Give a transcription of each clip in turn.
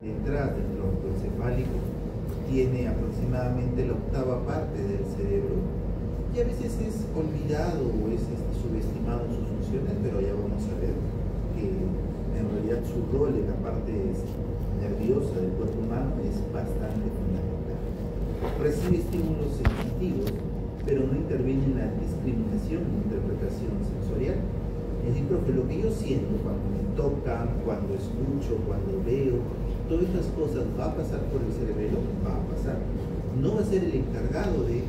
Detrás del tronco encefálico tiene aproximadamente la octava parte del cerebro y a veces es olvidado o es subestimado en sus funciones, pero ya vamos a ver que en realidad su rol en la parte nerviosa del cuerpo humano es bastante fundamental. Recibe estímulos sensitivos, pero no interviene en la discriminación e interpretación sensorial. Es decir, profe, lo que yo siento cuando me tocan, cuando escucho, cuando veo, todas estas cosas va a pasar por el cerebelo, va a pasar. No va a ser el encargado de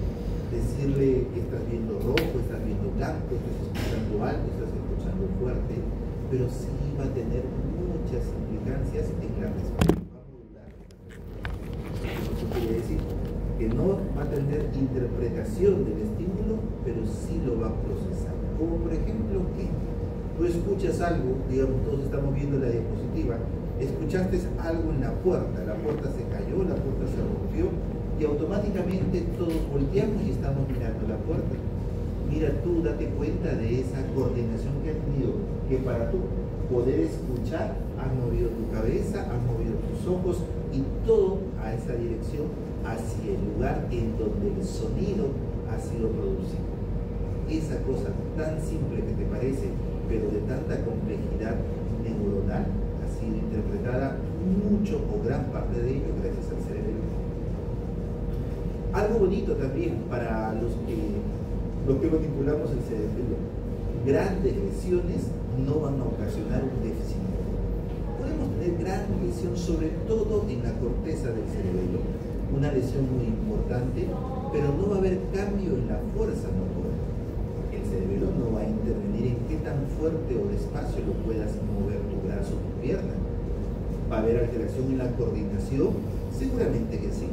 decirle que estás viendo rojo, estás viendo blanco, estás escuchando alto, estás escuchando fuerte, pero sí va a tener muchas implicancias en la respuesta. Va a modular. Eso quiere decir que no va a tener interpretación del estímulo, pero sí lo va a procesar. Como por ejemplo que tú escuchas algo, digamos, todos estamos viendo la diapositiva, escuchaste algo en la puerta se cayó, la puerta se rompió y automáticamente todos volteamos y estamos mirando la puerta. Mira tú, date cuenta de esa coordinación que has tenido, que para tú poder escuchar has movido tu cabeza, has movido tus ojos y todo a esa dirección, hacia el lugar en donde el sonido ha sido producido. Esa cosa tan simple que te parece, pero de tanta complejidad neuronal, ha sido interpretada mucho o gran parte de ello gracias al cerebro. Algo bonito también para los que manipulamos el cerebro: grandes lesiones no van a ocasionar un déficit. Podemos tener gran lesión, sobre todo en la corteza del cerebelo, una lesión muy importante, pero no va a haber cambio en la fuerza motora. El cerebelo no va a intervenir en qué tan fuerte o despacio lo puedas mover tu brazo o tu pierna. ¿Va a haber alteración en la coordinación? Seguramente que sí.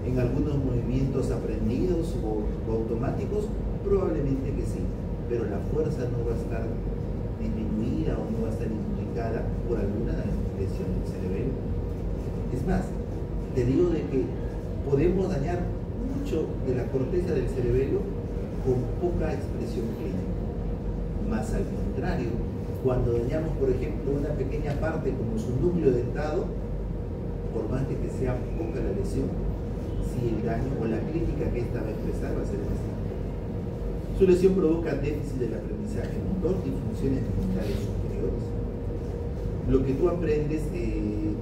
En algunos movimientos aprendidos o automáticos, probablemente que sí. Pero la fuerza no va a estar disminuida o no va a estar implicada por alguna lesión del cerebelo. Es más, te digo de que podemos dañar mucho de la corteza del cerebelo con poca expresión clínica. Más al contrario, cuando dañamos, por ejemplo, una pequeña parte como su núcleo dentado, por más de que sea poca la lesión, si el daño o la clínica que ésta va a expresar va a ser bastante. Su lesión provoca déficit del aprendizaje motor y funciones mentales superiores. Lo que tú aprendes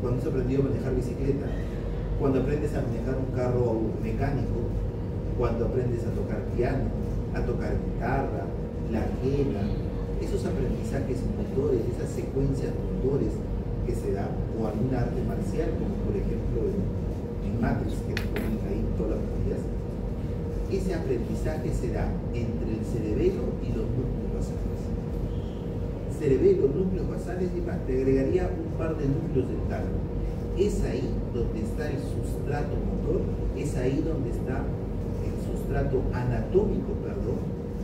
cuando has aprendido a manejar bicicleta, cuando aprendes a manejar un carro mecánico, cuando aprendes a tocar piano, a tocar guitarra, la quena, esos aprendizajes motores, esas secuencias motores que se dan, o algún arte marcial, como por ejemplo en Matrix, que te ponen ahí todas las medidas, ese aprendizaje se da entre el cerebelo y los núcleos basales. Cerebelo, núcleos basales y más, te agregaría un par de núcleos del tálamo. Es ahí donde está el sustrato motor, es ahí donde está el sustrato anatómico,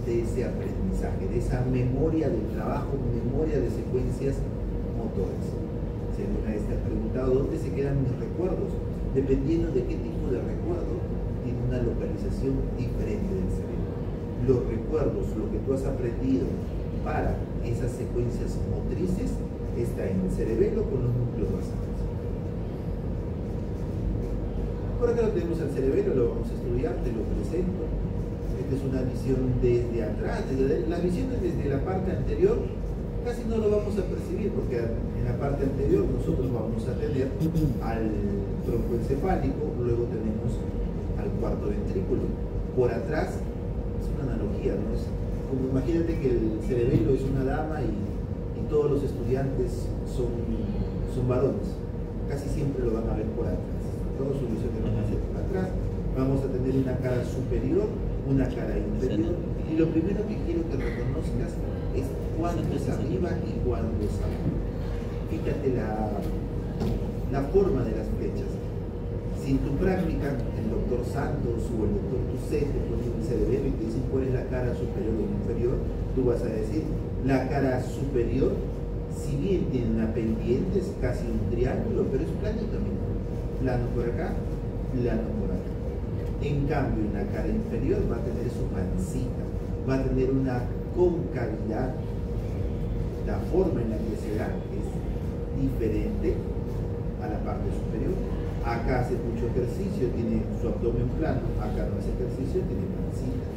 de ese aprendizaje, de esa memoria del trabajo, memoria de secuencias motores. Si alguna vez te has preguntado dónde se quedan mis recuerdos, dependiendo de qué tipo de recuerdo, tiene una localización diferente del cerebro. Los recuerdos, lo que tú has aprendido para esas secuencias motrices, está en el cerebelo con los núcleos basales. Por acá lo tenemos al cerebelo, lo vamos a estudiar, te lo presento. Esta es una visión desde atrás. Las visiones desde la parte anterior casi no lo vamos a percibir, porque en la parte anterior nosotros vamos a tener al tronco encefálico, luego tenemos al cuarto ventrículo. Por atrás es una analogía, ¿no? Es como, imagínate que el cerebelo es una dama y todos los estudiantes son varones. Casi siempre lo van a ver por atrás. Todos sus visiones van a ser por atrás. Vamos a tener una cara superior, una cara inferior, y lo primero que quiero que reconozcas es cuándo es arriba y cuándo es abajo. Fíjate la forma de las flechas. Si en tu práctica el doctor Santos o el doctor Tucet te ponen el cerebelo y te dicen cuál es la cara superior o inferior, tú vas a decir la cara superior, si bien tiene una pendiente, es casi un triángulo, pero es planito también. Plano por acá, plano por acá. En cambio, en la cara inferior va a tener su pancita, va a tener una concavidad. La forma en la que se da es diferente a la parte superior. Acá hace mucho ejercicio, tiene su abdomen plano, acá no hace ejercicio, tiene pancita.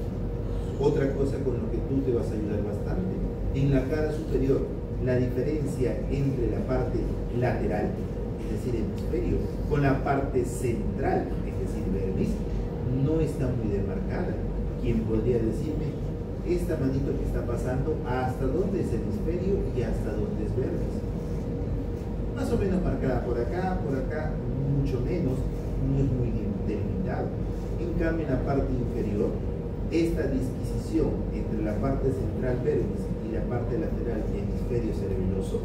Otra cosa con lo que tú te vas a ayudar bastante, en la cara superior, la diferencia entre la parte lateral, es decir, hemisferio, con la parte central, es decir, vermis, no está muy demarcada. ¿Quién podría decirme esta manito que está pasando hasta dónde es hemisferio y hasta dónde es vermis? Más o menos marcada por acá, mucho menos, no es muy delimitado. En cambio, en la parte inferior, esta disquisición entre la parte central vermis y la parte lateral hemisferio cerebeloso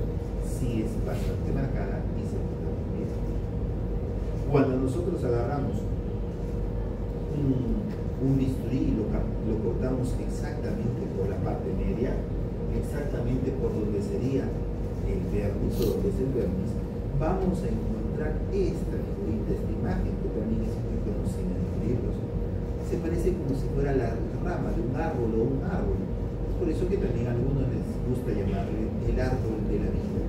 sí es bastante marcada y se nota muy bien. Cuando nosotros agarramos un bisturí y lo cortamos exactamente por la parte media, exactamente por donde sería el vermis o donde es el vermis, vamos a encontrar esta figurita, esta imagen que también es muy conocida en los libros. Se parece como si fuera la rama de un árbol o un árbol. Es por eso que también a algunos les gusta llamarle el árbol de la vida.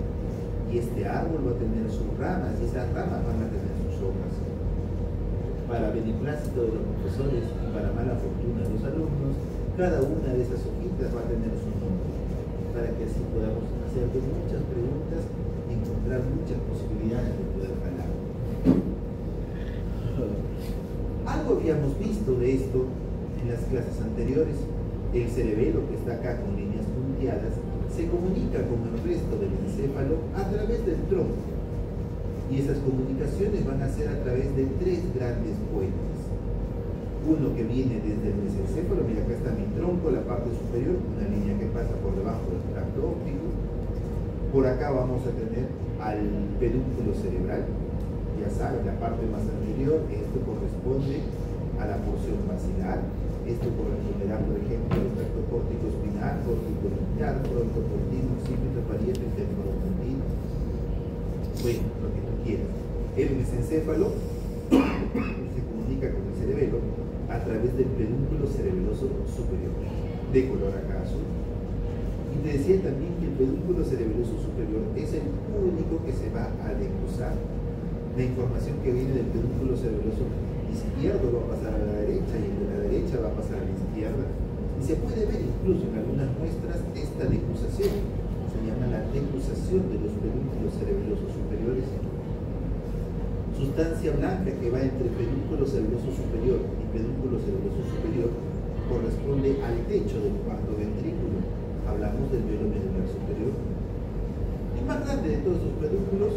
Y este árbol va a tener sus ramas y esas ramas van a tener sus hojas. Para beneplácito de los profesores y para mala fortuna de los alumnos, cada una de esas hojitas va a tener su nombre, para que así podamos hacerte muchas preguntas y encontrar muchas posibilidades de poder ganar. Algo habíamos visto de esto en las clases anteriores. El cerebelo, que está acá con líneas punteadas, se comunica con el resto del encéfalo a través del tronco. Y esas comunicaciones van a ser a través de tres grandes puentes. Uno que viene desde el mesencéfalo, mira acá está mi tronco, la parte superior, una línea que pasa por debajo del tracto óptico. Por acá vamos a tener al pedúnculo cerebral. Ya saben, la parte más anterior, esto corresponde a la porción basilar. Esto corresponderá, por ejemplo, al tracto córtico espinal, córtico linear, tronco continuo, occipito pariete, temporopontino. Bueno, lo que tú quieras. El mesencéfalo se comunica con el cerebelo a través del pedúnculo cerebeloso superior, de color acá azul. Y te decía también que el pedúnculo cerebeloso superior es el único que se va a decusar. La información que viene del pedúnculo cerebeloso izquierdo va a pasar a la derecha y el de la derecha va a pasar a la izquierda. Y se puede ver incluso en algunas muestras esta decusación. Se llama la decusación de los pedúnculos cerebelosos superiores. Sustancia blanca que va entre pedúnculo cerebeloso superior y pedúnculo cerebeloso superior corresponde al techo del cuarto ventrículo. Hablamos del velo medular superior. El más grande de todos estos pedúnculos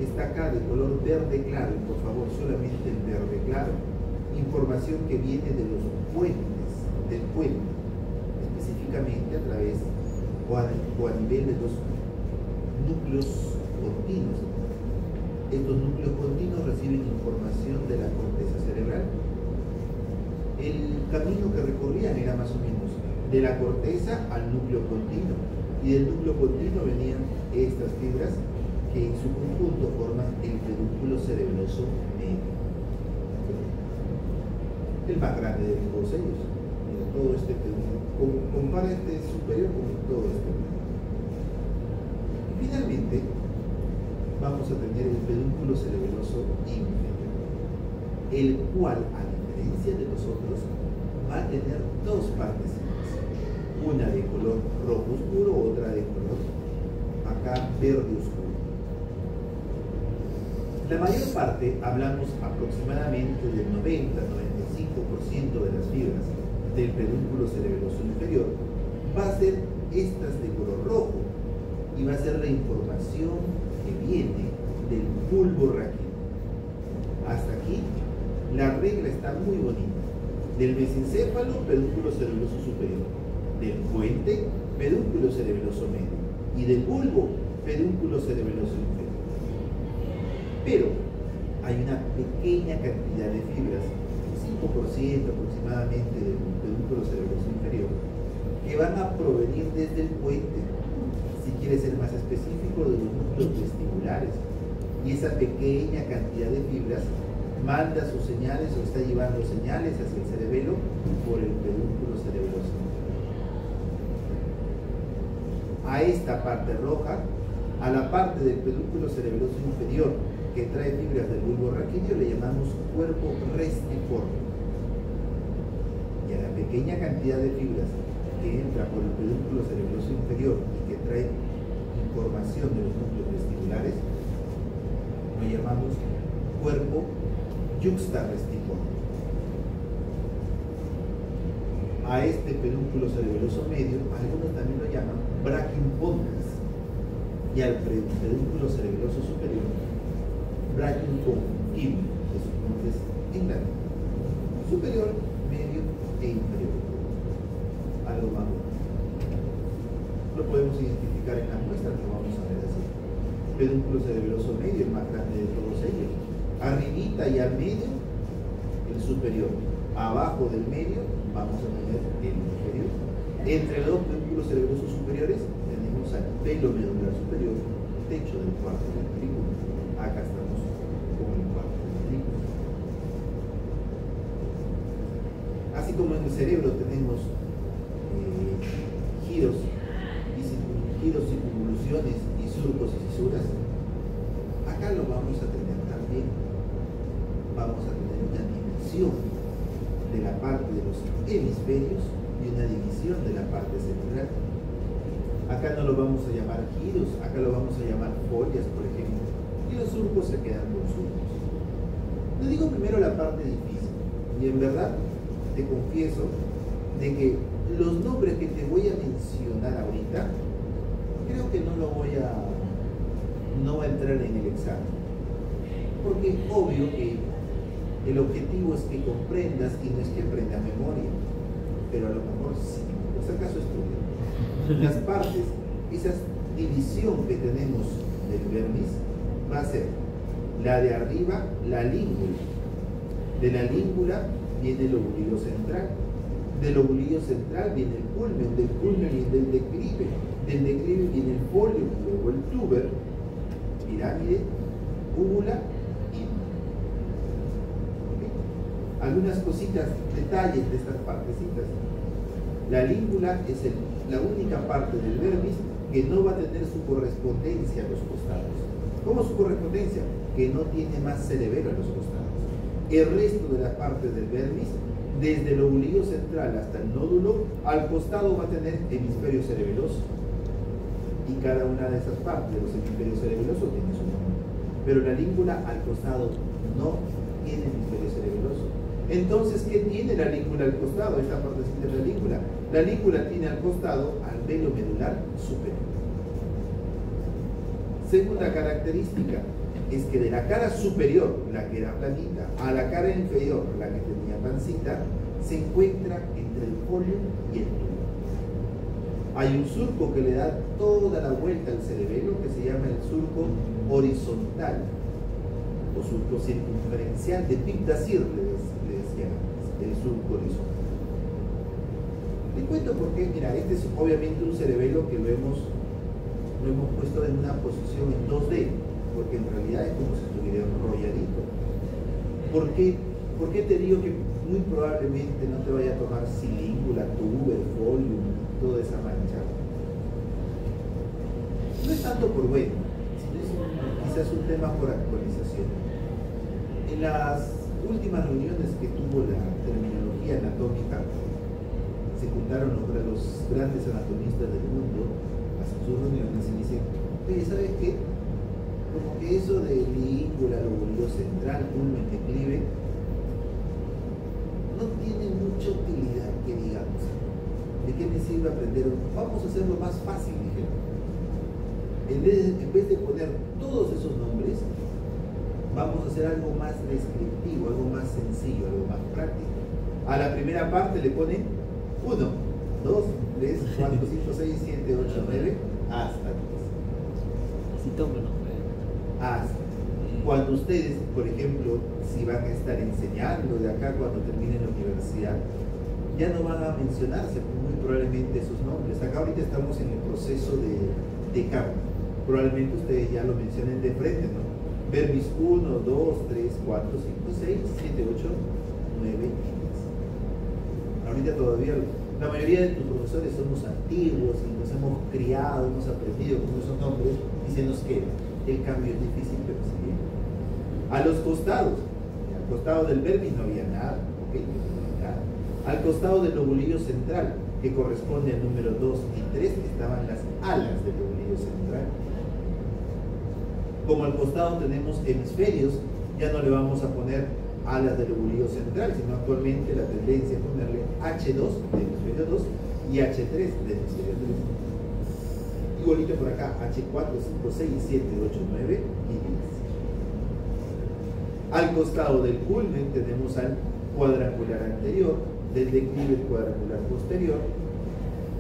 está acá de color verde claro, y por favor solamente el verde claro. Información que viene de los puentes, del puente, específicamente a través o a nivel de los núcleos continuos. Estos núcleos continuos reciben información de la corteza cerebral. El camino que recorrían era más o menos de la corteza al núcleo continuo, y del núcleo continuo venían estas fibras que en su conjunto forman el pedúnculo cerebeloso medio. El más grande de todos ellos. Mira, todo este pedúnculo. Compara este superior con todo este pedúnculo. Y finalmente, vamos a tener el pedúnculo cerebeloso inferior, el cual, a diferencia de los otros, va a tener dos partes, una de color rojo oscuro, otra de color acá verde oscuro. La mayor parte, hablamos aproximadamente del 90-95% de las fibras del pedúnculo cerebeloso inferior, va a ser estas de color rojo, y va a ser la información que viene del bulbo raquídeo. Hasta aquí la regla está muy bonita. Del mesencéfalo, pedúnculo cerebeloso superior. Del puente, pedúnculo cerebeloso medio. Y del bulbo, pedúnculo cerebeloso inferior. Pero hay una pequeña cantidad de fibras, 5% aproximadamente del pedúnculo cerebeloso inferior, que van a provenir desde el puente, si quieres ser más específico, de los núcleos vestibulares. Y esa pequeña cantidad de fibras manda sus señales o está llevando señales hacia el cerebelo por el pedúnculo cerebeloso. A esta parte roja, a la parte del pedúnculo cerebeloso inferior que trae fibras del bulbo raquídeo le llamamos cuerpo restiforme. Y a la pequeña cantidad de fibras que entra por el pedúnculo cerebeloso inferior y que trae información de los núcleos vestibulares, lo llamamos cuerpo yuxtarrestiforme. A este pedúnculo cerebeloso medio, algunos también lo llaman brachiopondis, y al pedúnculo cerebeloso superior, brachiopondil, de sus nombres en latín: superior, medio e inferior. Algo más bueno. Lo podemos identificar en la muestra, que vamos a ver así. Pedúnculo cerebeloso medio, el más grande de todos ellos. Arribita y al medio, el superior. Abajo del medio vamos a tener el inferior. Entre los dos pedúnculos cerebrosos superiores tenemos al velo medular superior, techo del cuarto ventrículo. Acá estamos con el cuarto ventrículo. Así como en el cerebro tenemos giros y convoluciones y surcos y fisuras, acá lo vamos a tener también. Vamos a tener una división de la parte de los hemisferios y una división de la parte central. Acá no lo vamos a llamar giros, acá lo vamos a llamar folias, por ejemplo, y los surcos se quedan con surcos. Le digo primero la parte difícil, y en verdad te confieso de que los nombres que te voy a mencionar ahorita, creo que no va a entrar en el examen, porque obvio que el objetivo es que comprendas y no es que aprendas memoria, pero a lo mejor sí, pues acaso estudia. Las partes, esa división que tenemos del vermis va a ser la de arriba, la língula. De la língula viene el obulillo central. Del obulillo central viene el culmen, del culmen viene el declive, del declive viene el folio, luego el tuber, pirámide, úvula y ¿okay? Algunas cositas, detalles de estas partecitas. La língula es la única parte del vermis que no va a tener su correspondencia a los costados. ¿Cómo su correspondencia? Que no tiene más cerebelo a los costados. El resto de las partes del vermis, desde el obulillo central hasta el nódulo, al costado va a tener hemisferio cerebeloso. Y cada una de esas partes de los hemisferios cerebelosos tiene su nombre. Pero la língula al costado no tiene hemisferio cerebeloso. Entonces, ¿qué tiene la língula al costado? Esta partecita de la língula. La língula tiene al costado al velo medular superior. Segunda característica es que de la cara superior, la que era planita, a la cara inferior, la que tenía pancita, se encuentra entre el folio y el tubo. Hay un surco que le da toda la vuelta al cerebelo, que se llama el surco horizontal o surco circunferencial de Pictasir, le decía el surco horizontal. Te cuento por qué. Mira, este es obviamente un cerebelo que lo hemos puesto en una posición en 2D, porque en realidad es como si estuviera enrolladito. ¿Por qué te digo que muy probablemente no te vaya a tomar silíngula, tuber, folium, toda esa mancha? No es tanto por bueno, sino es quizás un tema por actualización. En las últimas reuniones que tuvo la terminología anatómica, se juntaron los grandes anatomistas del mundo, hacen sus reuniones y dicen: oye, ¿sabes qué? Como que eso de língula, lóbulo central, culmen, declive, no tiene mucha utilidad, que digamos. ¿De qué me sirve aprender? Vamos a hacerlo más fácil, dijeron. En vez de poner todos esos nombres, vamos a hacer algo más descriptivo, algo más sencillo, algo más práctico. A la primera parte le ponen 1, 2, 3, 4, 5, 6, 7, 8, 9, hasta 10. Así tómalo. Hasta. Cuando ustedes, por ejemplo, si van a estar enseñando de acá cuando terminen la universidad, ya no van a mencionarse muy probablemente esos nombres. Acá ahorita estamos en el proceso de cambio. Probablemente ustedes ya lo mencionen de frente, ¿no? Vermis 1, 2, 3, 4, 5, 6, 7, 8, 9 y 10. Ahorita todavía la mayoría de tus profesores somos antiguos y nos hemos criado, hemos aprendido con esos nombres y se nos queda. El cambio es difícil, pero se viene. A los costados, al costado del vermis no había nada, ¿ok? Nada. Al costado del lobulillo central, que corresponde al número 2 y 3, estaban las alas del lobulillo central. Como al costado tenemos hemisferios, ya no le vamos a poner alas del lobulillo central, sino actualmente la tendencia es ponerle H2 de hemisferio 2 y H3 de hemisferio 3. Igualito por acá, H4, 5, 6, 7, 8, 9 y 10. Al costado del culmen tenemos al cuadrangular anterior, del declive cuadrangular posterior,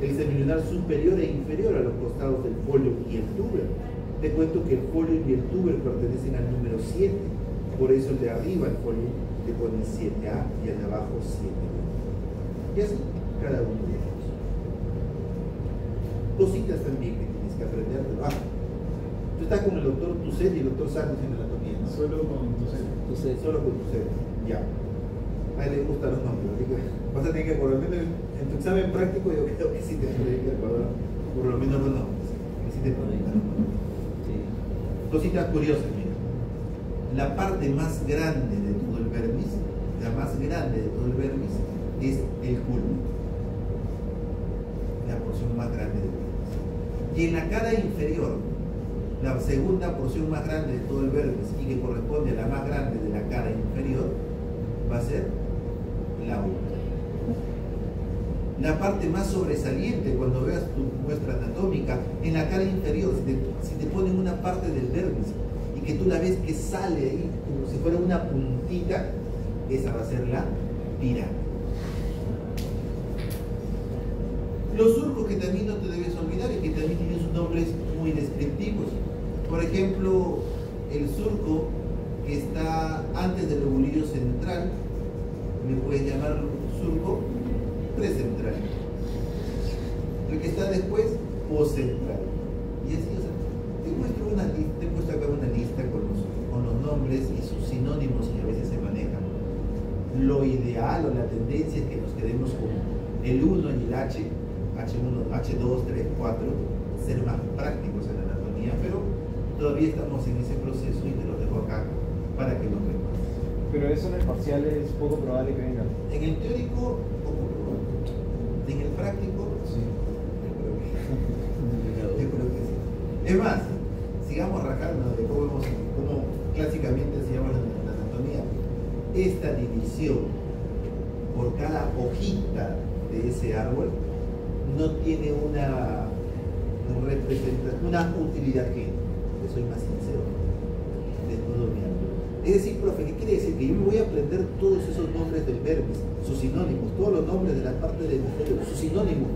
el semilunar superior e inferior a los costados del folio y el tuber. Te cuento que el folio y el tuber pertenecen al número 7, por eso el de arriba, el folio, le ponen 7A y el de abajo 7B. Y así, cada uno de ellos. Cositas también que tienes que aprender de bajo. Tú estás con el doctor Tucet y el doctor Santos en anatomía, ¿no? Solo con Tucet. Solo con Tucet, ya. A él le gustan los nombres, así que vas a tener que, por lo menos en tu examen práctico, yo creo que sí te puede ir por lo menos los nombres. Que sí te puede ir. Sí. Cositas curiosas, mira. La parte más grande de todo el vermis, la más grande de todo el vermis, es el culmen. La porción más grande del vermis. Y en la cara inferior, la segunda porción más grande de todo el vermis y que corresponde a la más grande de la cara inferior, va a ser la última. La parte más sobresaliente, cuando veas tu muestra anatómica, en la cara inferior, si te ponen una parte del vermis y que tú la ves que sale ahí como si fuera una puntita, esa va a ser la pirámide. Los surcos que también no te debes olvidar y que también tienen sus nombres muy descriptivos. Por ejemplo, el surco que está antes del lobulillo central, le puedes llamar surco precentral. El que está después, postcentral. Y así, o sea, te muestro acá una lista con los nombres y sus sinónimos que a veces se manejan. Lo ideal o la tendencia es que nos quedemos con el 1 y el H, H1, H2, 3, 4, ser más prácticos en la anatomía, pero todavía estamos en ese proceso y te lo dejo acá para que lo veas. Pero eso en el parcial es poco probable que venga. En el teórico, poco probable. En el práctico, Sí. yo creo que sí. Es más, sigamos rajando de cómo clásicamente se llama la anatomía. Esta división por cada hojita de ese árbol no tiene una representación, una utilidad que soy más sincero de todo mi árbol. Es decir, profe, ¿qué quiere decir? Que yo me voy a aprender todos esos nombres del vermis, sus sinónimos, todos los nombres de la parte del hemisferio, sus sinónimos,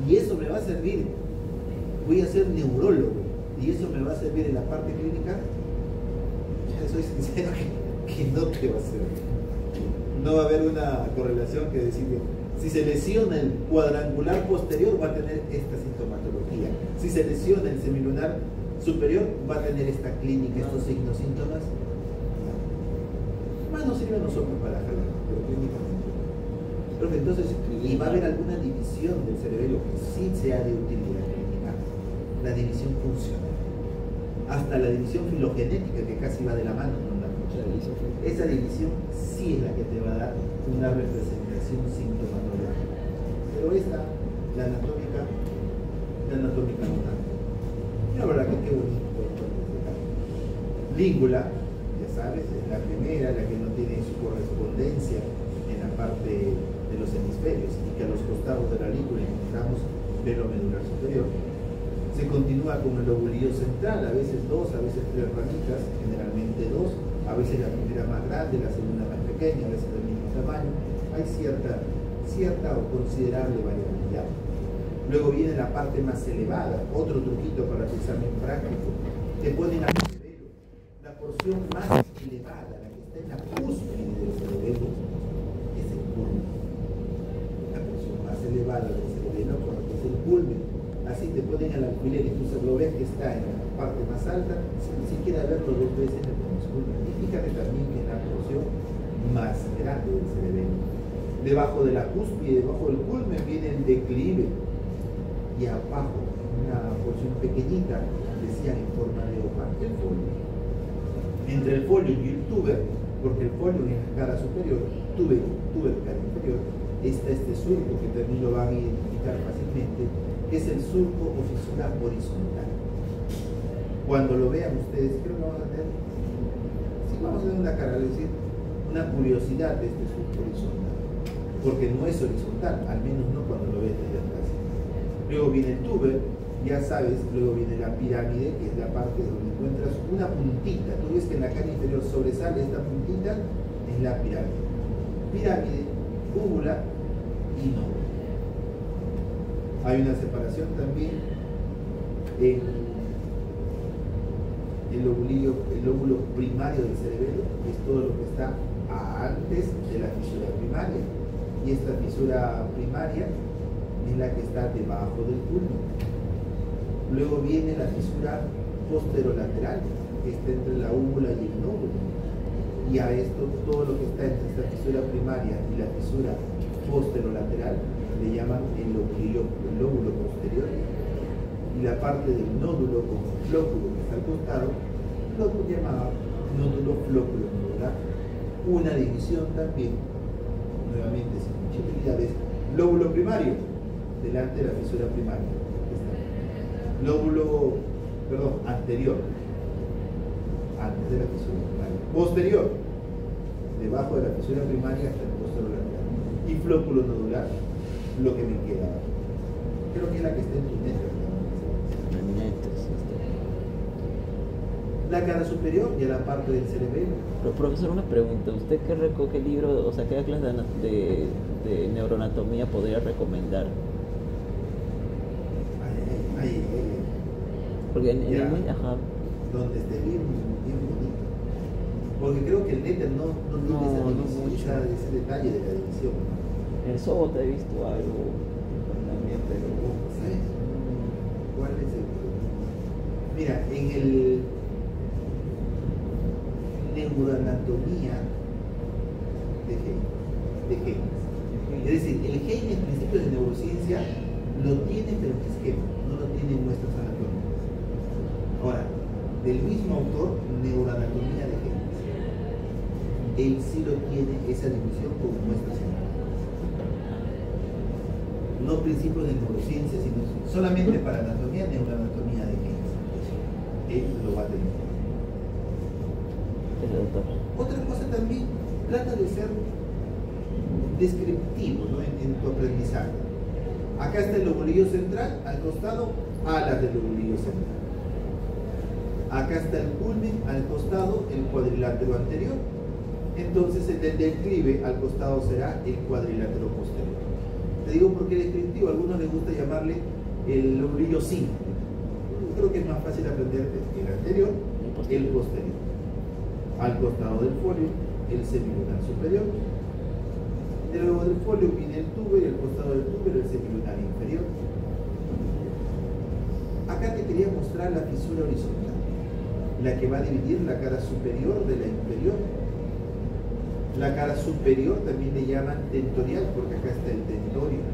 y eso me va a servir. Voy a ser neurólogo y eso me va a servir en la parte clínica. Ya soy sincero que no te va a servir. No va a haber una correlación que decir que si se lesiona el cuadrangular posterior va a tener esta sintomatología. Si se lesiona el semilunar superior va a tener esta clínica, estos signos, síntomas. Más nos sirve a nosotros para jalar, pero clínicamente. Pero entonces, y va a haber alguna división del cerebelo que sí sea de utilidad clínica, la división funcional. Hasta la división filogenética que casi va de la mano con la función. Esa división sí es la que te va a dar una representación sintomatológica. Pero esta, la anatómica no tanto. Y la verdad que qué bonito. Língula, ya sabes, es la primera, la que no tiene su correspondencia en la parte de los hemisferios y que a los costados de la língula encontramos velo medular superior. Se continúa con el lobulillo central, a veces 2, a veces 3 ramitas, generalmente 2, a veces la primera más grande, la segunda más pequeña, a veces del mismo tamaño. Hay cierta o considerable variabilidad. Luego viene la parte más elevada, otro truquito para tu examen práctico. Te ponen al cerebelo, la porción más elevada, la que está en la cúspide del cerebelo, es el culmen. La porción más elevada del cerebelo es el culmen. Así te ponen al alfiler y tú lo ves que está en la parte más alta, sin ni siquiera verlo 2 veces en el culmen. Y fíjate también que es la porción más grande del cerebelo. Debajo de la cúspide, debajo del culmen viene el declive. Y abajo, una porción pequeñita, decían en forma de hoja, el folio. Entre el folium y el tuber, porque el folium es la cara superior, tuber cara inferior, está este surco que también lo van a identificar fácilmente, que es el surco o fisura horizontal. Cuando lo vean ustedes, creo que vamos a tener, sí vamos a tener una cara, es decir, una curiosidad de este surco horizontal, porque no es horizontal, al menos no cuando lo ves desde atrás. Luego viene el tuber, ya sabes, luego viene la pirámide, que es la parte donde encuentras una puntita. Tú ves que en la cara inferior sobresale esta puntita, es la pirámide. Pirámide, úvula y nódulo. Hay una separación también en el lóbulo primario del cerebelo, que es todo lo que está antes de la fisura primaria. Y esta fisura primaria es la que está debajo del culmen. Luego viene la fisura posterolateral, que está entre la úvula y el nódulo. Y a esto, todo lo que está entre esta fisura primaria y la fisura posterolateral le llaman el lóbulo posterior. Y la parte del nódulo con flóculo que está al costado, lo llamaba nódulo flóculo nodular. Una división también, nuevamente sin mucha utilidad, es lóbulo primario, delante de la fisura primaria. Lóbulo, anterior, antes de la fisura primaria. Posterior, debajo de la fisura primaria hasta el posterolateral. Y flóculo nodular, lo que me queda. Creo que es la que está en tu neto. La cara superior y a la parte del cerebelo. Pero profesor, una pregunta. ¿Usted qué recoge libro, o sea, qué clase de neuroanatomía podría recomendar? Porque en el ajá. Donde esté bien bonito. Porque creo que el Nether no tiene ese detalle de la división. En SOBOT he visto algo también, pero ¿sabes? ¿Cuál es el? Mira, en el neuroanatomía de Haynes. Es decir, el Haynes, principio de neurociencia, lo tiene pero en esquema, no lo tiene en muestras anatómicas. Ahora, del mismo autor, Neuroanatomía de Haynes, él sí lo tiene esa división con muestras anatómicas. No principios de neurociencia, sino solamente para anatomía, neuroanatomía de Haynes. Él lo va a tener. Otra cosa también, trata de ser descriptivo, ¿no? en tu aprendizaje. Acá está el lobulillo central, al costado, alas del lobulillo central. Acá está el culmen, al costado, el cuadrilátero anterior. Entonces el del declive al costado será el cuadrilátero posterior. Te digo por qué descriptivo, a algunos les gusta llamarle el lobulillo simple. Creo que es más fácil aprender el anterior, el posterior. Al costado del folio, el semilunar superior. Luego del folio viene el tuber y al costado del tuber el semilunar inferior. Acá te quería mostrar la fisura horizontal, la que va a dividir la cara superior de la inferior. La cara superior también le llaman tentorial, porque acá está el tentorio.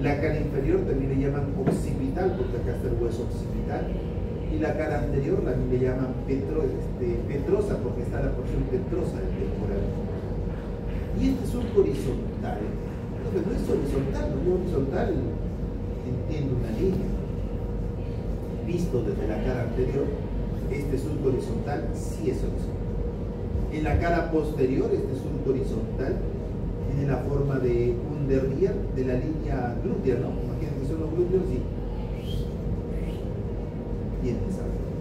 La cara inferior también le llaman occipital, porque acá está el hueso occipital. Y la cara anterior también le llaman petrosa, porque está la porción petrosa del temporal. Y este es un horizontal. Entonces no es horizontal, no es horizontal, entiendo una línea. Visto desde la cara anterior, este surco horizontal sí es horizontal. En la cara posterior, este surco horizontal tiene la forma de un derrier de la línea glútea, ¿no? Imagínense que son los glúteos y tiene esa forma.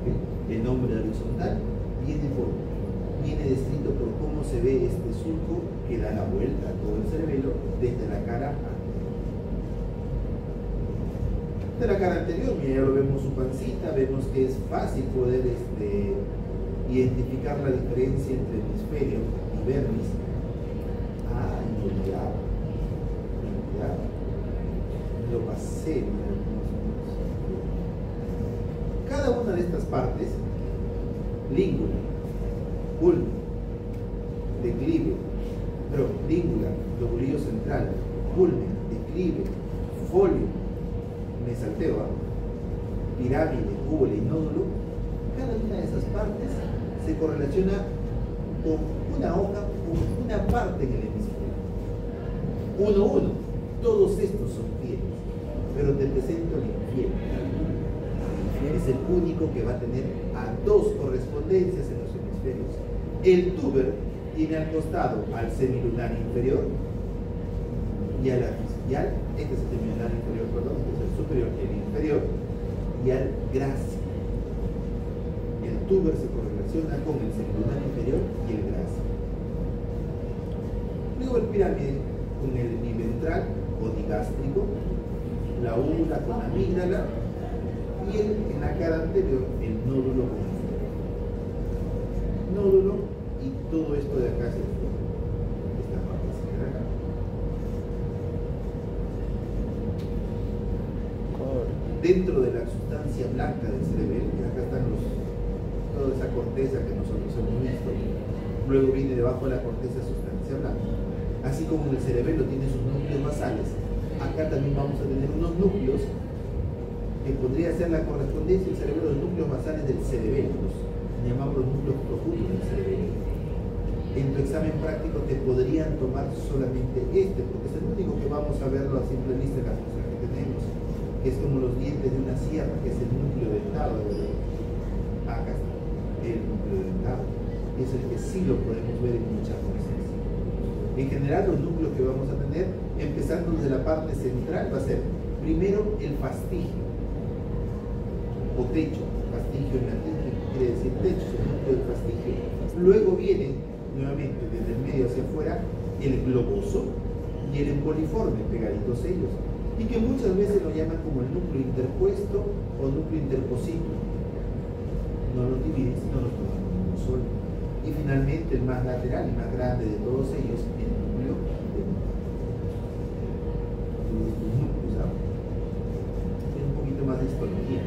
¿Okay? El nombre horizontal viene descrito por cómo se ve este surco que da la vuelta a todo el cerebelo desde la cara anterior. De la cara anterior, mira, ya lo vemos su pancita, vemos que es fácil poder identificar la diferencia entre hemisferio y vermis. Ah, y lo miraba. Lo pasé. Cada una de estas partes, língula, culmen, declive, língula, lobulillo central, culmen, declive, folio, me salteo, pirámide, úvula y nódulo, cada una de esas partes se correlaciona con una hoja, con una parte en el hemisferio. 1-1. Todos estos son fieles, pero te presento el infiel. Es el único que va a tener a dos correspondencias en los hemisferios. El tuber tiene al costado al semilunar inferior y al axial, este es el semilunar inferior, perdón, este es el superior y el inferior, y al grácil. El tuber se correlaciona con el semilunar inferior y el grácil. Luego el pirámide con el biventral o digástrico, la úvula con la amígdala y en la cara anterior el nódulo con el cerebro. Nódulo y todo esto de acá se esta parte de acá. Dentro de la sustancia blanca del cerebelo, que acá están toda esa corteza que nosotros hemos visto, luego viene debajo de la corteza sustancia blanca. Así como en el cerebelo tiene sus núcleos basales, acá también vamos a tener unos núcleos que podría ser la correspondencia del cerebelo de los núcleos basales del cerebelo, llamamos los núcleos profundos del cerebelo. En tu examen práctico te podrían tomar solamente este, porque es el único que vamos a verlo a simple vista en la muestra que tenemos, que es como los dientes de una sierra, que es el núcleo dentado. Acá está, el núcleo dentado, y es el que sí lo podemos ver en muchas muestras. En general, los núcleos que vamos a tener, empezando desde la parte central, va a ser primero el fastigio o techo. Fastigio en latín quiere decir techo, es el núcleo del fastigio. Luego viene nuevamente desde el medio hacia afuera el globoso y el emboliforme, pegaditos ellos, y que muchas veces lo llaman como el núcleo interpuesto o núcleo interposito. No los dividen, sino los toman como uno solo. Y finalmente el más lateral y más grande de todos ellos, el núcleo de tiene un poquito más de histología.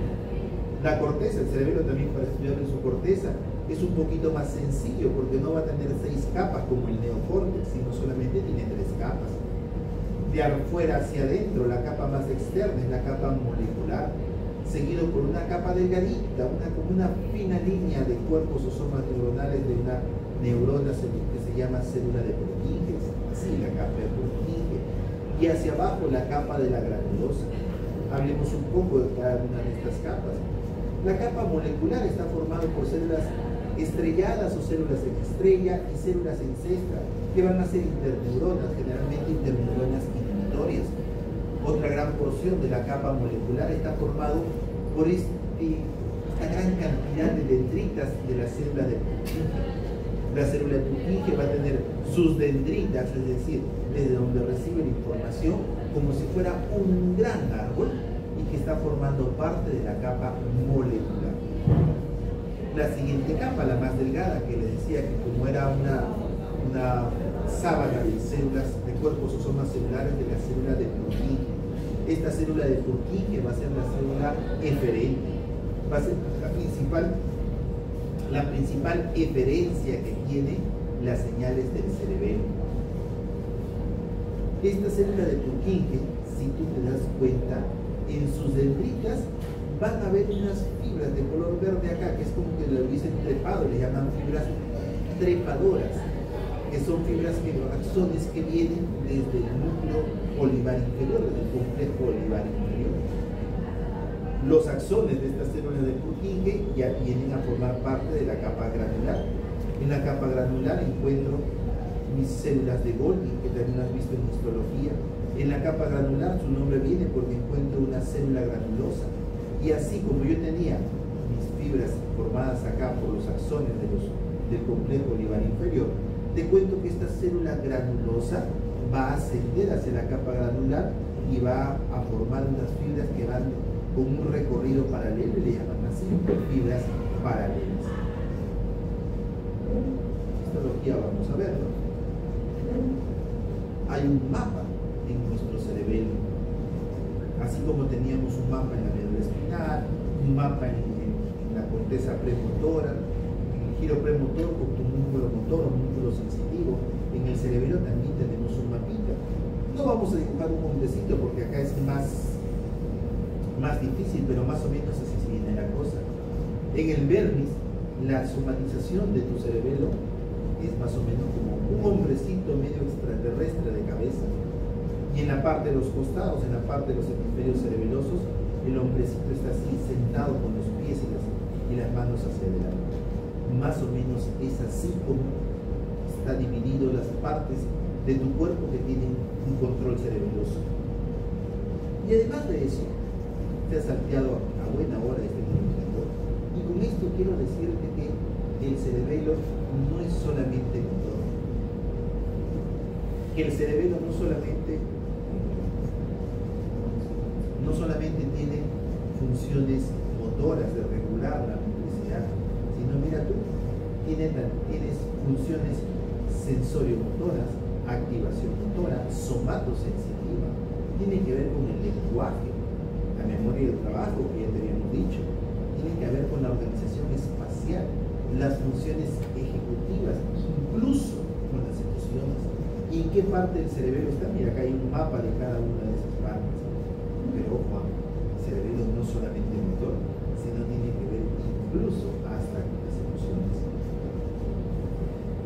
La corteza, el cerebelo también para estudiar en su corteza es un poquito más sencillo porque no va a tener 6 capas como el neocórtex, sino solamente tiene 3 capas. De afuera hacia adentro, la capa más externa es la capa molecular, seguido por una capa delgadita, como una fina línea de cuerpos o somas neuronales de una neurona que se llama célula de Purkinje, así la capa de Purkinje, y hacia abajo la capa de la granulosa. Hablemos un poco de cada una de estas capas. La capa molecular está formada por células estrelladas o células en estrella y células en cesta, que van a ser interneuronas, generalmente interneuronas inhibitorias. Otra gran porción de la capa molecular está formado por esta gran cantidad de dendritas de la célula de Purkinje. La célula de Purkinje va a tener sus dendritas, es decir, desde donde recibe la información, como si fuera un gran árbol y que está formando parte de la capa molecular. La siguiente capa, la más delgada, que les decía que como era una sábana de células, de cuerpos o somas celulares de la célula de Purkinje. Esta célula de Purkinje va a ser la célula eferente, va a ser la principal eferencia que tiene las señales del cerebelo. Esta célula de Purkinje, si tú te das cuenta, en sus dendritas van a haber unas fibras de color verde acá, que es como que lo hubiesen trepado, le llaman fibras trepadoras, que son fibras axones que vienen desde el núcleo olivar inferior, desde el complejo olivar inferior. Los axones de estas células de Purkinje ya vienen a formar parte de la capa granular. En la capa granular encuentro mis células de Golgi, que también has visto en histología. En la capa granular su nombre viene porque encuentro una célula granulosa. Y así como yo tenía mis fibras formadas acá por los axones del complejo olivar inferior, te cuento que esta célula granulosa va a ascender hacia la capa granular y va a formar unas fibras que van con un recorrido paralelo y le llaman así, fibras paralelas. Histología vamos a verlo. Hay un mapa en nuestro cerebelo, así como teníamos un mapa en la médula espinal, un mapa en la corteza premotora, en el giro premotor con tu músculo motor o músculo sensitivo. En el cerebelo también tenemos un mapita. No vamos a dibujar un montecito porque acá es más difícil, pero más o menos así se viene la cosa. En el vermis la somatización de tu cerebelo es más o menos como un hombrecito medio extraterrestre de cabeza, y en la parte de los costados, en la parte de los hemisferios cerebelosos, el hombrecito está así sentado con los pies y las manos hacia adelante. Más o menos es así como está dividido las partes de tu cuerpo que tienen un control cerebeloso. Y además de eso, te has salteado a buena hora este comunicador, y con esto quiero decirte que el cerebelo no es solamente motor, que el cerebelo no solamente tiene funciones motoras de regular la motricidad, sino mira tú, tienes funciones sensorio-motoras, activación motora, somatosensitiva, tiene que ver con el lenguaje, la memoria del trabajo que ya te habíamos dicho, tiene que ver con la organización espacial, las funciones ejecutivas, incluso con las emociones. ¿Y en qué parte del cerebelo está? Mira, acá hay un mapa de cada una de esas partes. Pero ojo, el cerebelo no solamente motor, sino tiene que ver incluso hasta con las emociones.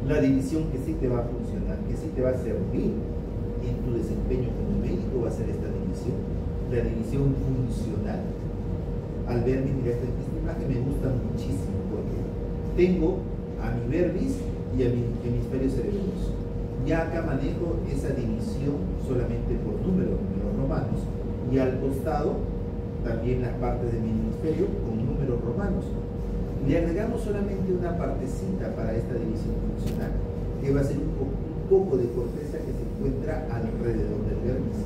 La división que sí te va a funcionar, que sí te va a servir en tu desempeño como médico va a ser esta división, la división funcional. Al verme, mira, esta imagen me gusta muchísimo porque tengo a mi verbis y a mi hemisferio cerebeloso. Ya acá manejo esa división solamente por números romanos, y al costado también las partes de mi hemisferio con números romanos. Le agregamos solamente una partecita para esta división funcional, que va a ser un poco de corteza que se encuentra alrededor del verbis.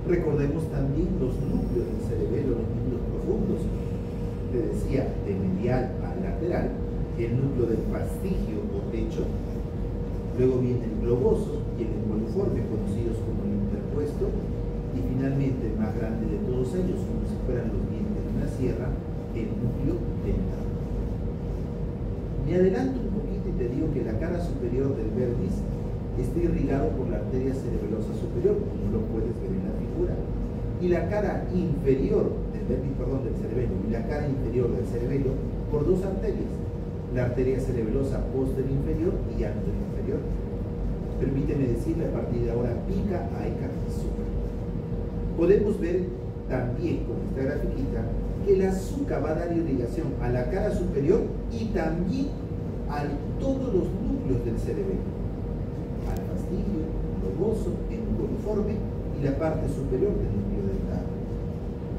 Recordemos también los núcleos del cerebelo, los núcleos profundos. Te decía, de medial a lateral, el núcleo del fastigio o techo, luego viene el globoso y el emboliforme, conocidos como el interpuesto, y finalmente el más grande de todos ellos, como si fueran los dientes de una sierra, el núcleo dental. Me adelanto un poquito y te digo que la cara superior del verbis está irrigado por la arteria cerebelosa superior, como lo puedes ver en la figura, y la cara inferior del verbis, del cerebelo, y la cara inferior del cerebelo por dos arterias, la arteria cerebelosa posterior inferior y anterior inferior. Permíteme decirle a partir de ahora pica, aeca y suca. Podemos ver también con esta grafiquita que la suca va a dar irrigación a la cara superior y también a todos los núcleos del cerebelo, al fastigio, globoso, emboliforme y la parte superior del núcleo dental.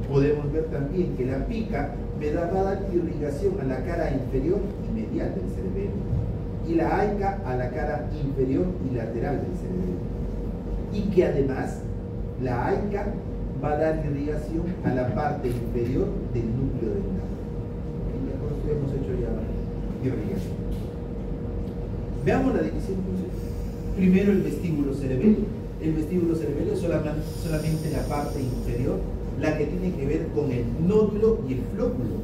Podemos ver también que la pica va a dar irrigación a la cara inferior y medial del cerebelo, y la aeca a la cara inferior y lateral del cerebelo, y que además la aeca va a dar irrigación a la parte inferior del núcleo dental. Ya con esto hemos hecho ya irrigación. Veamos la división funcional. Primero el vestíbulo cerebelo. El vestíbulo cerebelo es solamente la parte inferior, la que tiene que ver con el nódulo y el flóculo,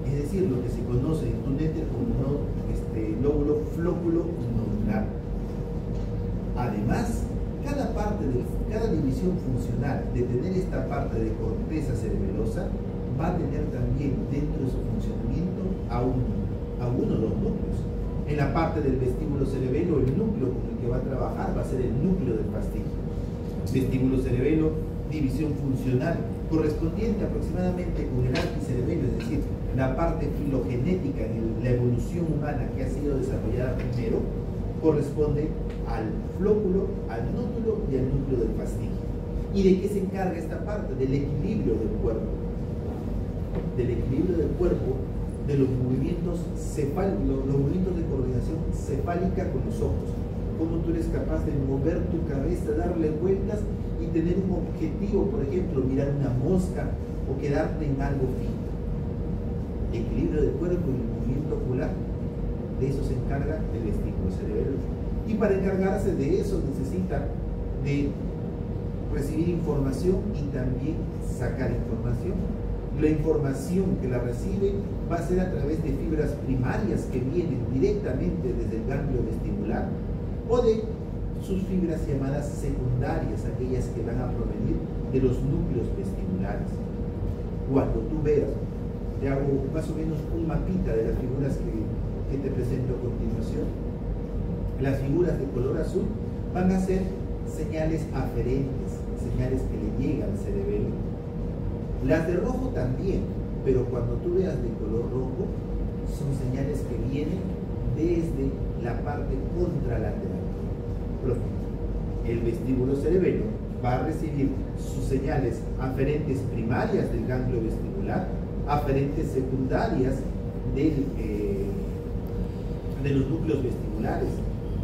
es decir, lo que se conoce en un éter como lóbulo flóculo nodular. Además, cada división funcional de tener esta parte de corteza cerebelosa va a tener también dentro de su funcionamiento a uno de los núcleos. En la parte del vestíbulo cerebelo, el núcleo con el que va a trabajar va a ser el núcleo del fastigio. Vestíbulo cerebelo, división funcional, correspondiente aproximadamente con el arquicerebelo, es decir, la parte filogenética en la evolución humana que ha sido desarrollada primero, corresponde al flóculo, al nódulo y al núcleo del fastigio. ¿Y de qué se encarga esta parte? Del equilibrio del cuerpo. Del equilibrio del cuerpo, de los movimientos cefálicos, los movimientos de coordinación cefálica con los ojos. Cómo tú eres capaz de mover tu cabeza, darle vueltas y tener un objetivo, por ejemplo, mirar una mosca o quedarte en algo fijo. Equilibrio del cuerpo y el movimiento ocular, de eso se encarga el vestíbulo cerebelo. Y para encargarse de eso necesita de recibir información y también sacar información. La información que la recibe va a ser a través de fibras primarias que vienen directamente desde el ganglio vestibular, o de sus fibras llamadas secundarias, aquellas que van a provenir de los núcleos vestibulares. Cuando tú veas, te hago más o menos un mapita de las figuras que que te presento a continuación, las figuras de color azul van a ser señales aferentes, señales que le llegan al cerebelo. Las de rojo también, pero cuando tú veas de color rojo, son señales que vienen desde la parte contralateral. El vestíbulo cerebelo va a recibir sus señales aferentes primarias del ganglio vestibular, aferentes secundarias de los núcleos vestibulares,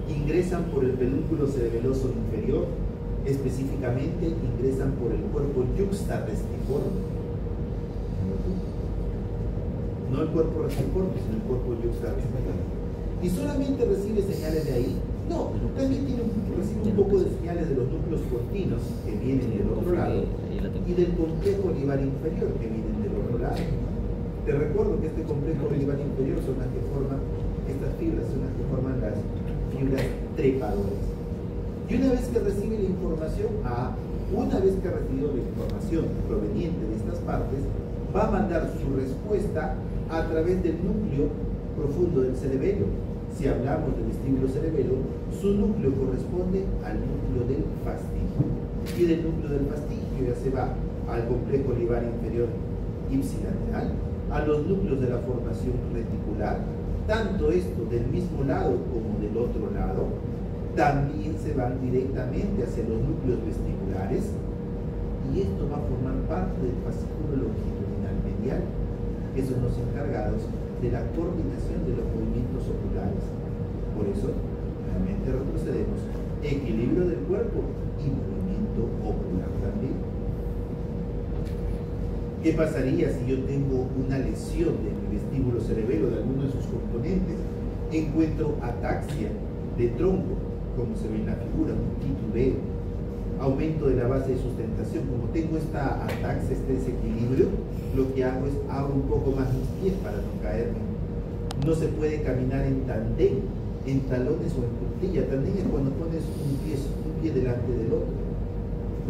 ingresan por el pedúnculo cerebeloso inferior, específicamente ingresan por el cuerpo yuxtarrestiforme. No el cuerpo restiforme, sino el cuerpo yuxtarrestiforme. ¿Y solamente recibe señales de ahí? No, también recibe un poco de señales de los núcleos cortinos que vienen del otro lado y del complejo olivar inferior que vienen del otro lado. Te recuerdo que este complejo olivar inferior son las que forman, estas fibras son las que forman las fibras trepadoras. Y una vez que recibe la información una vez que ha recibido la información proveniente de estas partes, va a mandar su respuesta a través del núcleo profundo del cerebelo. Si hablamos del vestíbulo cerebelo, su núcleo corresponde al núcleo del fastigio. Y del núcleo del fastigio ya se va al complejo olivar inferior ipsilateral, a los núcleos de la formación reticular, tanto esto del mismo lado como del otro lado. También se van directamente hacia los núcleos vestibulares, y esto va a formar parte del fascículo longitudinal medial, que son los encargados de la coordinación de los movimientos oculares. Por eso, nuevamente retrocedemos, equilibrio del cuerpo y movimiento ocular también. ¿Qué pasaría si yo tengo una lesión de mi vestíbulo cerebelo, de alguno de sus componentes? Encuentro ataxia de tronco, como se ve en la figura, un titubeo, aumento de la base de sustentación. Como tengo esta ataxia, este desequilibrio, lo que hago es abro un poco más mis pies para no caerme. No se puede caminar en tandem, en talones o en puntilla. Tandem es cuando pones un pie delante del otro.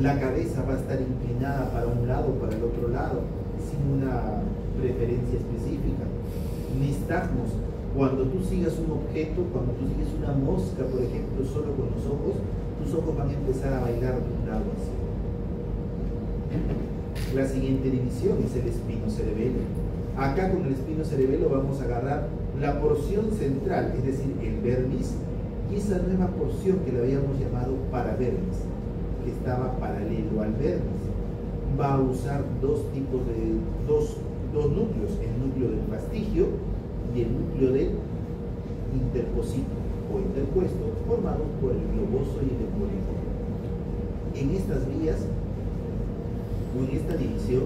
La cabeza va a estar inclinada para un lado o para el otro lado, sin una preferencia específica. Nistagmos, cuando tú sigas un objeto, cuando tú sigues una mosca, por ejemplo, solo con los ojos, tus ojos van a empezar a bailar de un lado hacia otro. La siguiente división es el espinocerebelo. Acá con el espinocerebelo vamos a agarrar la porción central, es decir, el vermis, y esa nueva porción que le habíamos llamado paravermis, que estaba paralelo al vermis. Va a usar dos núcleos, el núcleo del fastigio y el núcleo del interposito o interpuesto, formados por el globoso y el embólico. En estas vías o en esta división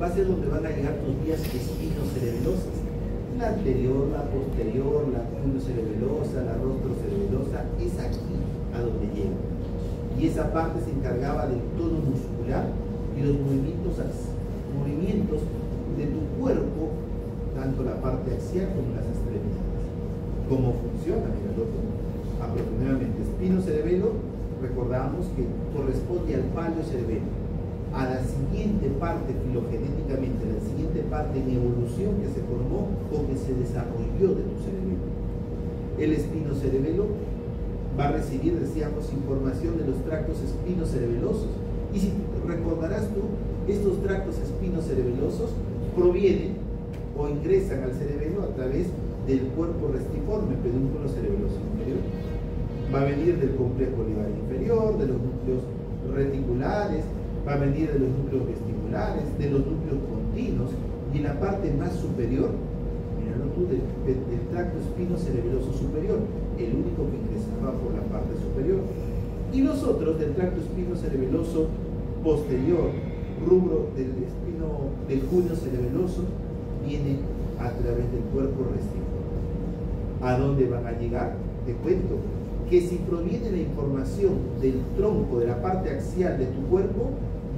va a ser donde van a llegar tus vías espinocerebelosas. La anterior, la posterior, la culocerebelosa, la rostrocerebelosa, es aquí a donde llega. Y esa parte se encargaba del tono muscular y los movimientos de tu cuerpo, tanto la parte axial como las extremidades. ¿Cómo funciona? Mira, aproximadamente espinocerebelo, recordamos que corresponde al paleocerebelo, a la siguiente parte filogenéticamente, a la siguiente parte en evolución que se formó o que se desarrolló de tu cerebelo. El espinocerebelo va a recibir, decíamos, información de los tractos espinocerebelosos. Y si recordarás tú, estos tractos espinocerebelosos provienen o ingresan al cerebelo a través del cuerpo restiforme, pedúnculo cerebeloso inferior. Va a venir del complejo olivar inferior, de los núcleos reticulares, va a venir de los núcleos vestibulares, de los núcleos continuos, y en la parte más superior, míralo tú, del tracto espinocerebeloso superior, el único que ingresaba por la parte superior. Y los otros del tracto espinocerebeloso posterior, rubro del junio cerebeloso, vienen a través del cuerpo restiforme. ¿A dónde van a llegar? Te cuento que si proviene la información del tronco, de la parte axial de tu cuerpo,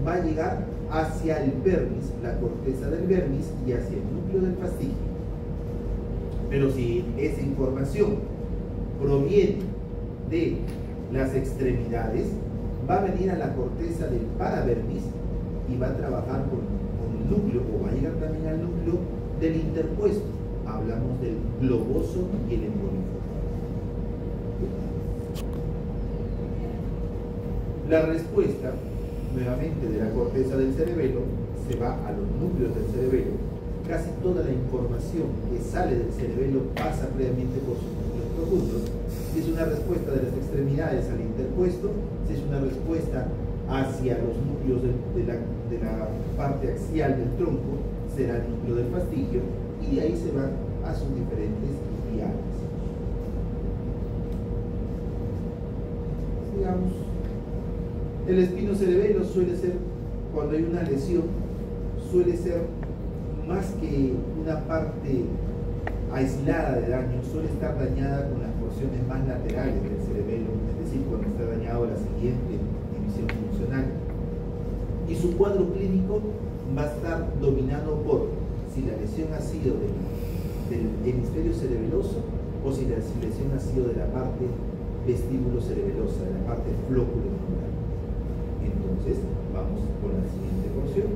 va a llegar hacia el vermis, la corteza del vermis, y hacia el núcleo del fastigio. Pero si esa información proviene de las extremidades, va a venir a la corteza del paravermis y va a trabajar con el núcleo, o va a llegar también al núcleo del interpuesto, hablamos del globoso y el emboliforme. La respuesta, nuevamente, de la corteza del cerebelo se va a los núcleos del cerebelo. Casi toda la información que sale del cerebelo pasa previamente por sus núcleos profundos. Si es una respuesta de las extremidades al interpuesto, si es una respuesta hacia los núcleos de la parte axial del tronco, será el núcleo del fastigio, y de ahí se van a sus diferentes diales. Digamos, el espinocerebelo suele ser, cuando hay una lesión, suele ser más que una parte aislada de daño, suele estar dañada con las porciones más laterales del cerebelo, es decir, cuando está dañado la siguiente división funcional. Y su cuadro clínico va a estar dominado por si la lesión ha sido del hemisferio cerebeloso o si la lesión ha sido de la parte vestíbulo cerebelosa, de la parte flóculo-neural. Entonces, vamos con la siguiente porción,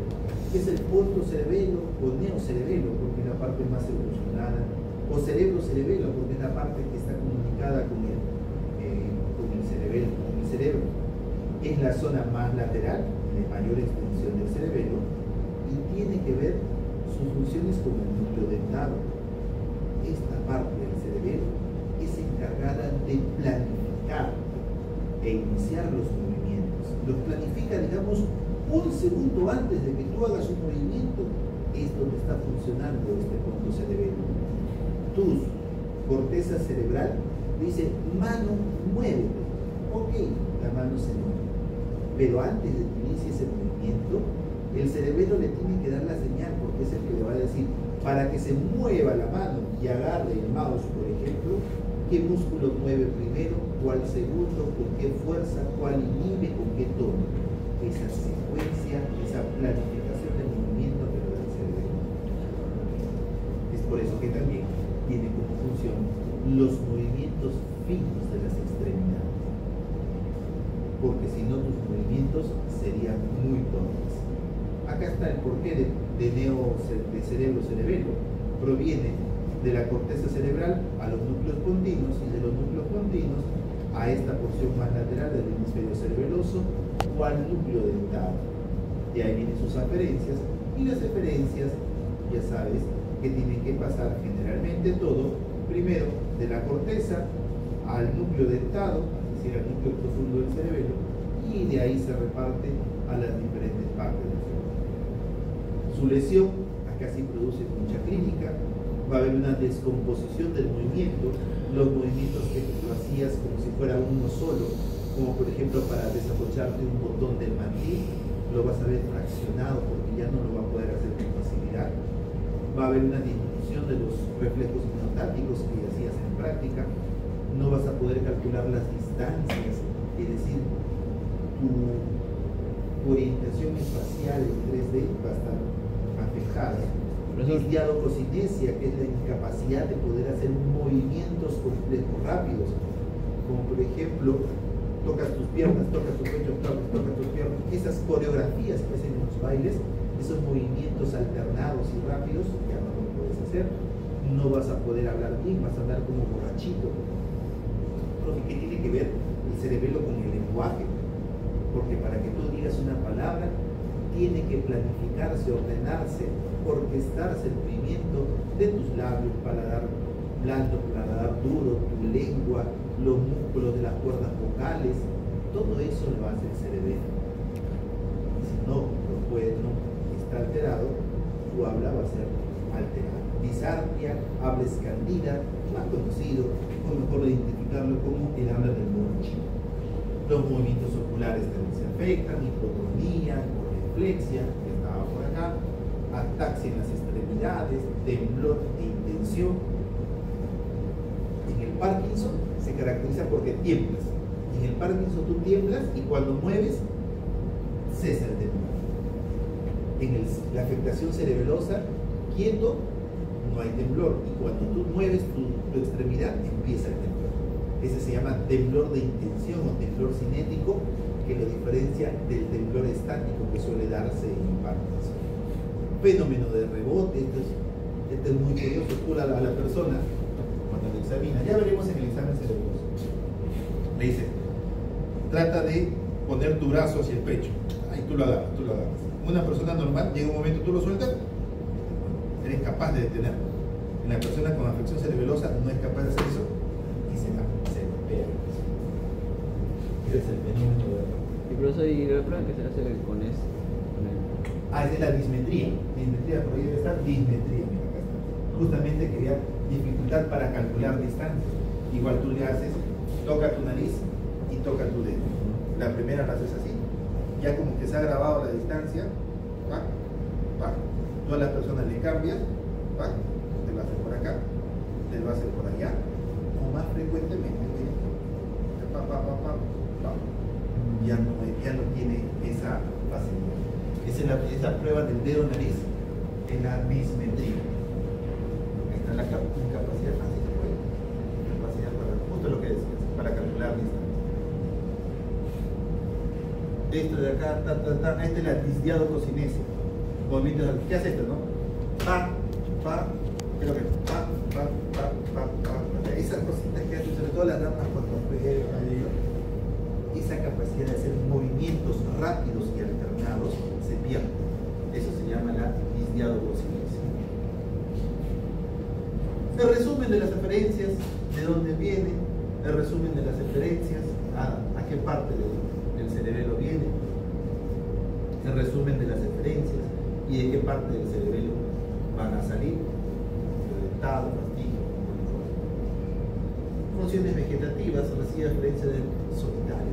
que es el portocerebelo o neocerebelo, porque es la parte más evolucionada, o cerebro-cerebelo, porque es la parte que está comunicada con el cerebro. Es la zona más lateral, de mayor extensión del cerebelo, y tiene que ver sus funciones con el núcleo dentado. Esta parte del cerebelo es encargada de planificar e iniciar los movimientos. Los planifica, digamos, un segundo antes de que tú hagas un movimiento. Es donde está funcionando este punto cerebelo. Tu corteza cerebral dice, mano, muévete. Ok, la mano se mueve. Pero antes de que inicie ese movimiento, el cerebelo le tiene que dar la señal, porque es el que le va a decir, para que se mueva la mano y agarre el mouse, por ejemplo, qué músculo mueve primero, cuál segundo, con qué fuerza, cuál inhibe, con qué tono. Esa secuencia, esa planificación del movimiento que lo da el cerebelo. Es por eso que también tiene como función los movimientos finos de las extremidades. Porque si no, tus movimientos serían muy torpes. Acá está el porqué de cerebro-cerebelo. Proviene de la corteza cerebral a los núcleos pontinos y de los núcleos pontinos a esta porción más lateral del hemisferio cerebeloso o al núcleo dentado. De ahí vienen sus aferencias, y las eferencias, ya sabes, que tienen que pasar generalmente todo, primero de la corteza al núcleo dentado, es decir, al núcleo profundo del cerebelo, y de ahí se reparte a las diferentes partes del cerebro. Su lesión, acá sí produce mucha clínica, va a haber una descomposición del movimiento, los movimientos que tú hacías como si fuera uno solo, como por ejemplo para desapocharte un botón del mandil, lo vas a ver fraccionado porque ya no lo va a poder hacer con facilidad. Va a haber una disminución de los reflejos miotáticos que hacías en práctica, no vas a poder calcular las distancias, es decir, tu orientación espacial en 3D va a estar afectada. Diadococinesia, que es la incapacidad de poder hacer movimientos complejos rápidos, como por ejemplo, tocas tus piernas, tocas tu pecho, tocas tus piernas, esas coreografías que hacen en los bailes, esos movimientos alternados y rápidos, ya no lo puedes hacer, no vas a poder hablar bien, vas a andar como borrachito. ¿Qué tiene que ver el cerebelo con el lenguaje? Porque para que tú digas una palabra, tiene que planificarse, ordenarse, orquestarse el movimiento de tus labios, paladar blando, paladar duro, tu lengua, los músculos de las cuerdas vocales, todo eso lo hace el cerebelo. Si no está alterado, tu habla va a ser alterada. Disartria, habla escandida, más conocido, o mejor identificarlo como el habla del monchi. Los movimientos oculares también se afectan, hipotonía, correflexia, que estaba por acá, ataxia en las extremidades, temblor e intención. En el Parkinson se caracteriza porque tiemblas. En el Parkinson tú tiemblas y cuando mueves, cesa el temblor. En la afectación cerebelosa, quieto, no hay temblor. Y cuando tú mueves tu extremidad, empieza el temblor. Ese se llama temblor de intención o temblor cinético, que lo diferencia del temblor estático que suele darse en Parkinson. Fenómeno de rebote, esto es Este es muy curioso. Tú a la persona, cuando le examina, ya veremos en el examen cerebroso, le dice, trata de poner tu brazo hacia el pecho. Ahí tú lo agarras, tú lo agarras. Una persona normal, llega un momento, tú lo sueltas, eres capaz de detenerlo. En la persona con afección cerebelosa no es capaz de hacer eso y se golpea. Ese es el fenómeno de... Y por eso hay la prueba que se hace con eso. Ah, esa es la dismetría. Dismetría, por ahí debe estar dismetría. Mira, acá está. Justamente quería dificultad para calcular distancia. Igual tú le haces, toca tu nariz y toca tu dedo. La primera la haces así. Ya como que se ha grabado la distancia, ¿va? Va. Tú a la persona le cambias, ¿va? Te lo haces por acá, te lo haces por allá, o más frecuentemente, ya no tiene esa facilidad. Esa prueba del dedo nariz es la dismetría. Ahí está la capacidad, así se puede. Capacidad para, justo lo que decías, para calcular distancia. Esto de acá, esta es la disdiadococinesia. Movimiento, ¿qué hace esto, no? Creo que esas cositas que hacen, sobre todo las damas cuando juegan, esa capacidad de hacer movimientos rápidos y alternados se pierde. Eso se llama la disdiadococinesia. El resumen de las referencias, de dónde vienen, el resumen de las referencias, a qué parte del cerebelo viene, el resumen de las referencias y de qué parte del cerebelo van a salir, dentado, fastidio, funciones vegetativas, recibe referencia del solitario.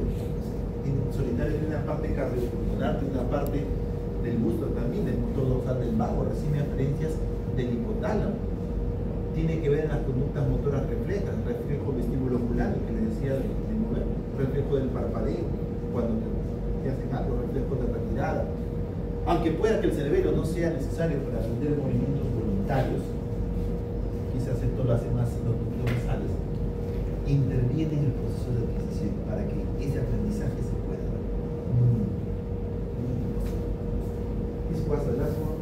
En solitario tiene una parte cardiopulmonar, tiene una parte del gusto también, del motor dorsal del vago, recibe referencias del hipotálamo. Tiene que ver en las conductas motoras reflejas, reflejo vestíbulo ocular, que le decía de mover, reflejo del parpadeo, cuando te hacen algo, reflejo de retirada. Aunque pueda que el cerebelo no sea necesario para aprender movimientos voluntarios, quizás esto lo hace más los nasales, interviene en el proceso de adquisición para que ese aprendizaje se pueda dar. This was the last one.